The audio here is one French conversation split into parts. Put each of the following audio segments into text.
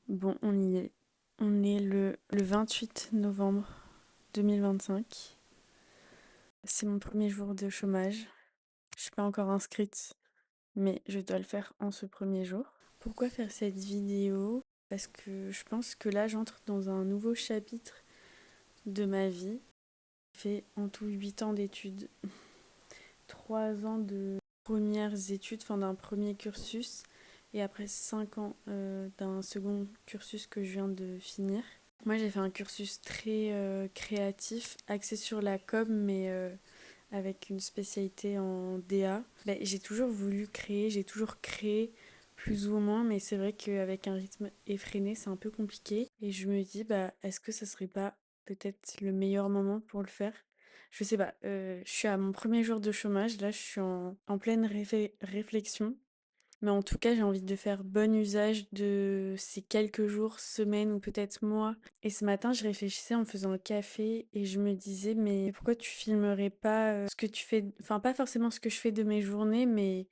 Bon, on y est. On est le 28 novembre 2025. C'est mon premier jour de chômage. Je suis pas encore inscrite, mais je dois le faire en ce premier jour. Pourquoi faire cette vidéo? Parce que je pense que là, j'entre dans un nouveau chapitre de ma vie. J'ai fait en tout 8 ans d'études, 3 ans de premières études, enfin d'un premier cursus, et après 5 ans d'un second cursus que je viens de finir. Moi, j'ai fait un cursus très créatif, axé sur la com, mais avec une spécialité en DA. J'ai toujours voulu créer, j'ai toujours créé plus ou moins, mais c'est vrai qu'avec un rythme effréné, c'est un peu compliqué. Et je me dis, est-ce que ça serait pas peut-être le meilleur moment pour le faire? Je sais pas, je suis à mon premier jour de chômage, là je suis en pleine réflexion. Mais en tout cas, j'ai envie de faire bon usage de ces quelques jours, semaines ou peut-être mois. Et ce matin, je réfléchissais en faisant le café et je me disais, mais pourquoi tu filmerais pas ce que tu fais, enfin pas forcément ce que je fais de mes journées, mais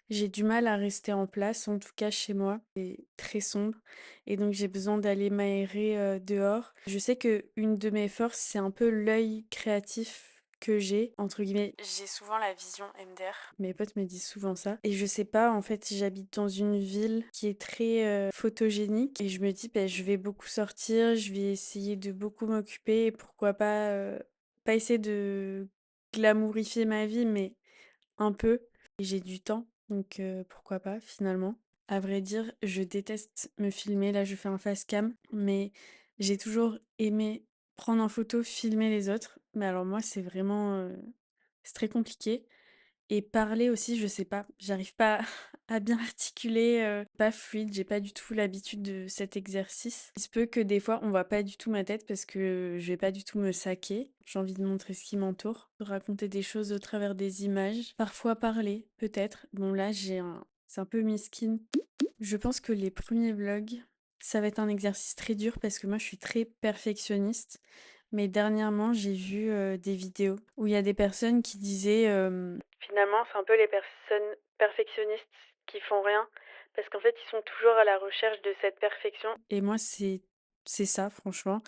j'ai du mal à rester en place, en tout cas chez moi. C'est très sombre et donc j'ai besoin d'aller m'aérer dehors. Je sais que une de mes forces, c'est un peu l'œil créatif que j'ai, entre guillemets. J'ai souvent la vision MDR. Mes potes me disent souvent ça. Et je sais pas, en fait, j'habite dans une ville qui est très photogénique et je me dis, je vais beaucoup sortir, je vais essayer de beaucoup m'occuper et pourquoi pas, pas essayer de glamourifier ma vie, mais un peu. Et j'ai du temps, donc pourquoi pas finalement. À vrai dire, je déteste me filmer. Là, je fais un face cam, mais j'ai toujours aimé prendre en photo, filmer les autres. Mais alors moi, c'est vraiment, c'est très compliqué. Et parler aussi, je sais pas, j'arrive pas à bien articuler, pas fluide, j'ai pas du tout l'habitude de cet exercice. Il se peut que des fois on voit pas du tout ma tête parce que je vais pas du tout me saquer. J'ai envie de montrer ce qui m'entoure, de raconter des choses au travers des images, parfois parler, peut-être. Bon là c'est un peu miskin. Je pense que les premiers vlogs, ça va être un exercice très dur parce que moi je suis très perfectionniste. Mais dernièrement, j'ai vu des vidéos où il y a des personnes qui disaient finalement, c'est un peu les personnes perfectionnistes qui font rien parce qu'en fait, ils sont toujours à la recherche de cette perfection. Et moi, c'est ça, franchement.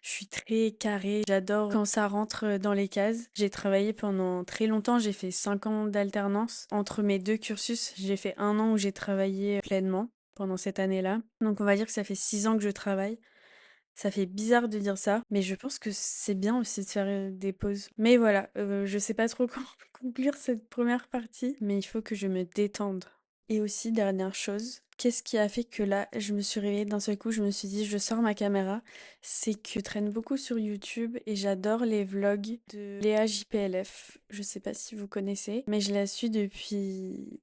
Je suis très carrée. J'adore quand ça rentre dans les cases. J'ai travaillé pendant très longtemps. J'ai fait 5 ans d'alternance. Entre mes deux cursus, j'ai fait 1 an où j'ai travaillé pleinement pendant cette année-là. Donc, on va dire que ça fait 6 ans que je travaille. Ça fait bizarre de dire ça, mais je pense que c'est bien aussi de faire des pauses. Mais voilà, je sais pas trop comment conclure cette première partie, mais il faut que je me détende. Et aussi, dernière chose, qu'est-ce qui a fait que là, je me suis réveillée d'un seul coup, je me suis dit, je sors ma caméra, c'est que je traîne beaucoup sur YouTube et j'adore les vlogs de Léa JPLF. Je sais pas si vous connaissez, mais je la suis depuis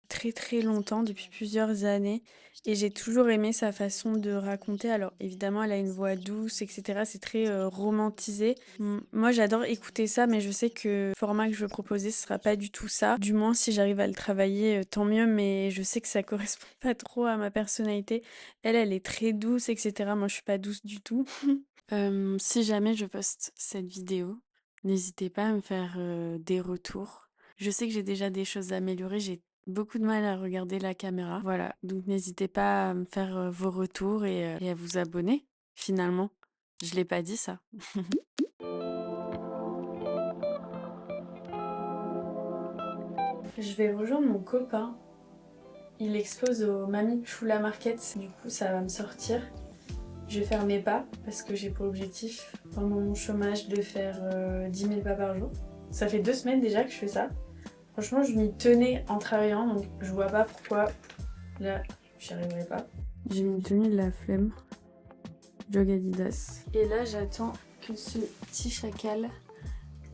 très très longtemps, depuis plusieurs années, et j'ai toujours aimé sa façon de raconter. Alors évidemment, elle a une voix douce, etc. C'est très romantisé. Moi, j'adore écouter ça, mais je sais que le format que je veux proposer, ce sera pas du tout ça. Du moins, si j'arrive à le travailler, tant mieux, mais je sais que ça correspond pas trop à ma personnalité. Elle est très douce, etc. Moi, je suis pas douce du tout. Si jamais je poste cette vidéo, n'hésitez pas à me faire des retours. Je sais que j'ai déjà des choses à améliorer, j'ai beaucoup de mal à regarder la caméra. Voilà, donc n'hésitez pas à me faire vos retours et à vous abonner, finalement. Je l'ai pas dit ça. Je vais rejoindre mon copain. Il expose au Mami Choula Market, du coup ça va me sortir. Je vais faire mes pas parce que j'ai pour objectif pendant mon chômage de faire 10 000 pas par jour. Ça fait 2 semaines déjà que je fais ça. Franchement, je m'y tenais en travaillant, donc je vois pas pourquoi là, j'y arriverai pas. J'ai mis une tenue de la flemme, jog Adidas. Et là, j'attends que ce petit chacal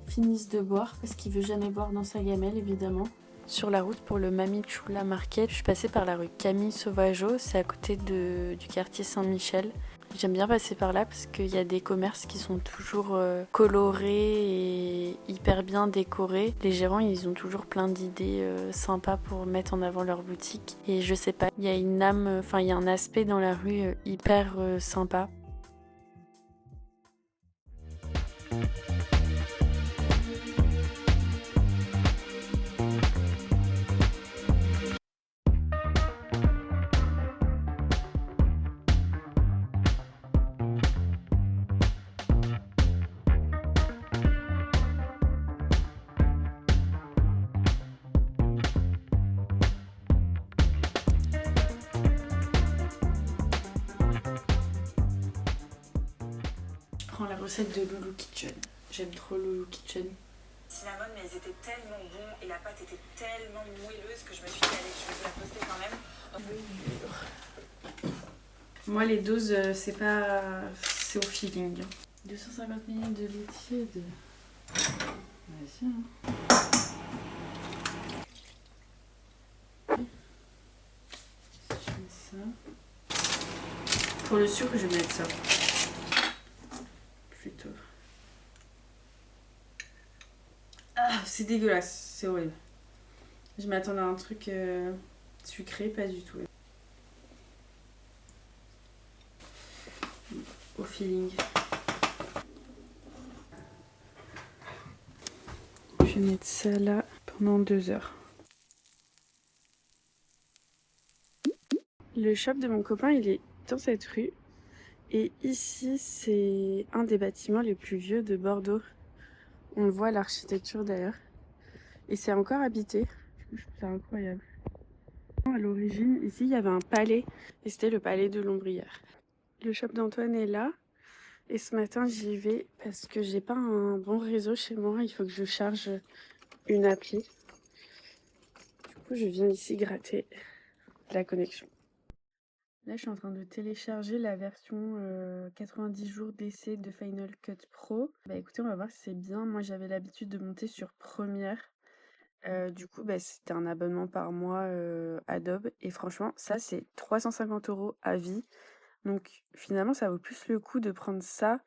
finisse de boire parce qu'il veut jamais boire dans sa gamelle, évidemment. Sur la route pour le Mami Choula Market, je suis passée par la rue Camille Sauvageau, c'est à côté du quartier Saint-Michel. J'aime bien passer par là parce qu'il y a des commerces qui sont toujours colorés et hyper bien décorés. Les gérants, ils ont toujours plein d'idées sympas pour mettre en avant leur boutique. Et je sais pas, il y a une âme, enfin il y a un aspect dans la rue hyper sympa. recettes de Loulou Kitchen. J'aime trop Loulou Kitchen. Cinnamon, mais elles étaient tellement bons et la pâte était tellement moelleuse que je me suis dit, allez, je vais vous la poster quand même. Moi, les doses, c'est pas. C'est au feeling. 250 ml de lait tiède. Vas-y. Hein. Je mets ça. Pour le sucre, je vais mettre ça. Plutôt. Ah, c'est dégueulasse. C'est horrible. Je m'attendais à un truc sucré, pas du tout. Au feeling. Je vais mettre ça là pendant 2 heures. Le shop de mon copain, il est dans cette rue. Et ici, c'est un des bâtiments les plus vieux de Bordeaux. On le voit, l'architecture d'ailleurs. Et c'est encore habité. Je trouve ça incroyable. À l'origine, ici, il y avait un palais. Et c'était le palais de Lombrière. Le shop d'Antoine est là. Et ce matin, j'y vais parce que j'ai pas un bon réseau chez moi. Il faut que je charge une appli. Du coup, je viens ici gratter la connexion. Là, je suis en train de télécharger la version 90 jours d'essai de Final Cut Pro. Bah écoutez, on va voir si c'est bien. Moi, j'avais l'habitude de monter sur Premiere. Du coup, bah, c'était un abonnement par mois Adobe. Et franchement, ça, c'est 350 € à vie. Donc, finalement, ça vaut plus le coup de prendre ça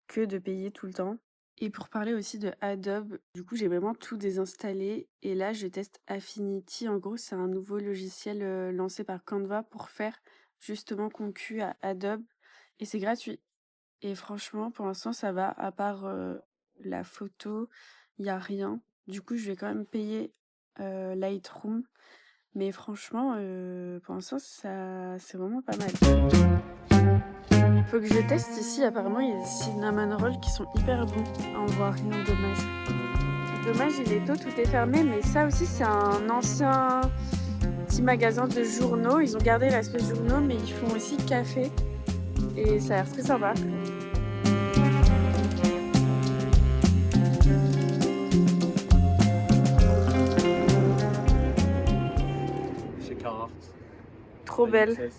que de payer tout le temps. Et pour parler aussi de Adobe, du coup, j'ai vraiment tout désinstallé. Et là, je teste Affinity. En gros, c'est un nouveau logiciel lancé par Canva pour faire justement concu à Adobe. Et c'est gratuit. Et franchement, pour l'instant, ça va. À part la photo, il n'y a rien. Du coup, je vais quand même payer Lightroom. Mais franchement, pour l'instant, ça, c'est vraiment pas mal. Faut que je teste ici. Apparemment, il y a des cinnamon rolls qui sont hyper bons. On voit rien, dommage. Dommage, il est tôt, tout est fermé. Mais ça aussi, c'est un ancien petit magasin de journaux. Ils ont gardé l'aspect journaux, mais ils font aussi café. Et ça a l'air très sympa. Chez Carhartt. Trop belle.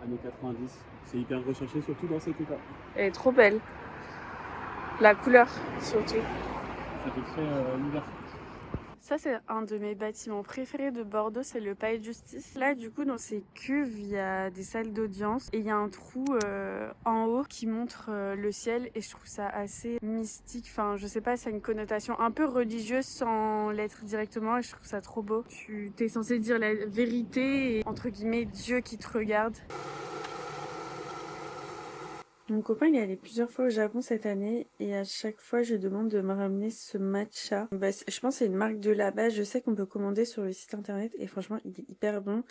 Années 90. C'est hyper recherché, surtout dans cet état. Elle est trop belle. La couleur, surtout. Ça fait très universel. Ça, c'est un de mes bâtiments préférés de Bordeaux, c'est le Palais de Justice. Là, du coup, dans ces cuves, il y a des salles d'audience et il y a un trou en haut qui montre le ciel et je trouve ça assez mystique. Enfin, je sais pas, ça a une connotation un peu religieuse sans l'être directement et je trouve ça trop beau. Tu t'es censé dire la vérité et entre guillemets Dieu qui te regarde. Mon copain, il est allé plusieurs fois au Japon cette année et à chaque fois, je demande de me ramener ce matcha. Bah, je pense que c'est une marque de là-bas. Je sais qu'on peut commander sur le site internet et franchement, il est hyper bon.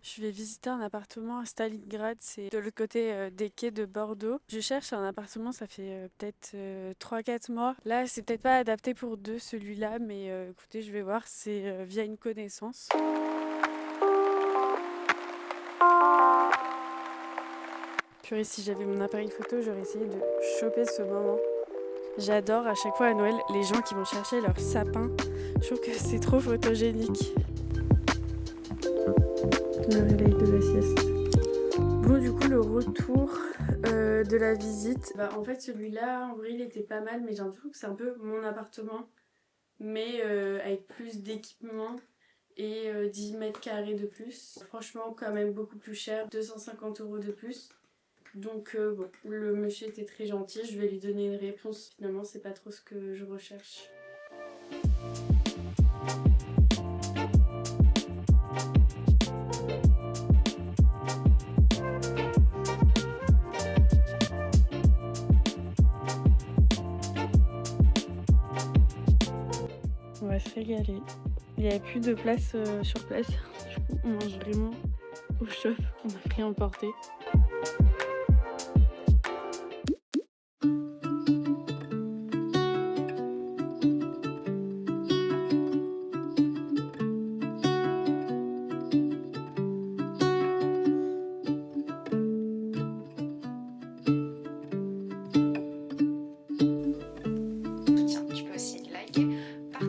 Je vais visiter un appartement à Stalingrad, c'est de l'autre côté des quais de Bordeaux. Je cherche un appartement, ça fait peut-être 3-4 mois. Là, c'est peut-être pas adapté pour deux, celui-là, mais écoutez, je vais voir, c'est via une connaissance. Purée, si j'avais mon appareil photo, j'aurais essayé de choper ce moment. J'adore à chaque fois à Noël les gens qui vont chercher leur sapin. Je trouve que c'est trop photogénique. Le réveil de la sieste. Bon, du coup, le retour de la visite. Bah, en fait, celui-là, en vrai, il était pas mal, mais j'ai l'impression que c'est un peu mon appartement, mais avec plus d'équipement et 10 mètres carrés de plus. Franchement, quand même beaucoup plus cher, 250 € de plus. Donc bon, le monsieur était très gentil, je vais lui donner une réponse. Finalement, c'est pas trop ce que je recherche. On va se régaler. Il n'y avait plus de place sur place. Du coup, on mange vraiment au shop. On a pris emporté.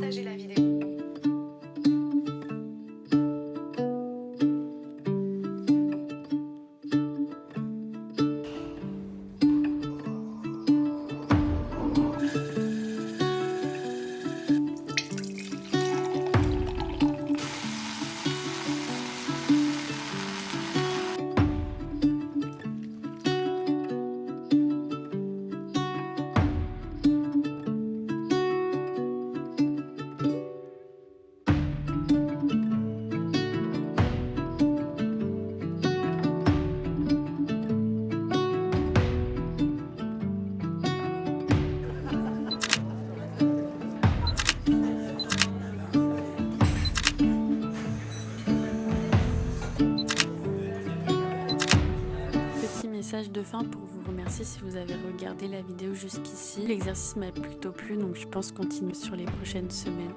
partager la vidéo. Petit message de fin pour vous remercier si vous avez regardé la vidéo jusqu'ici. L'exercice m'a plutôt plu, donc je pense continuer sur les prochaines semaines.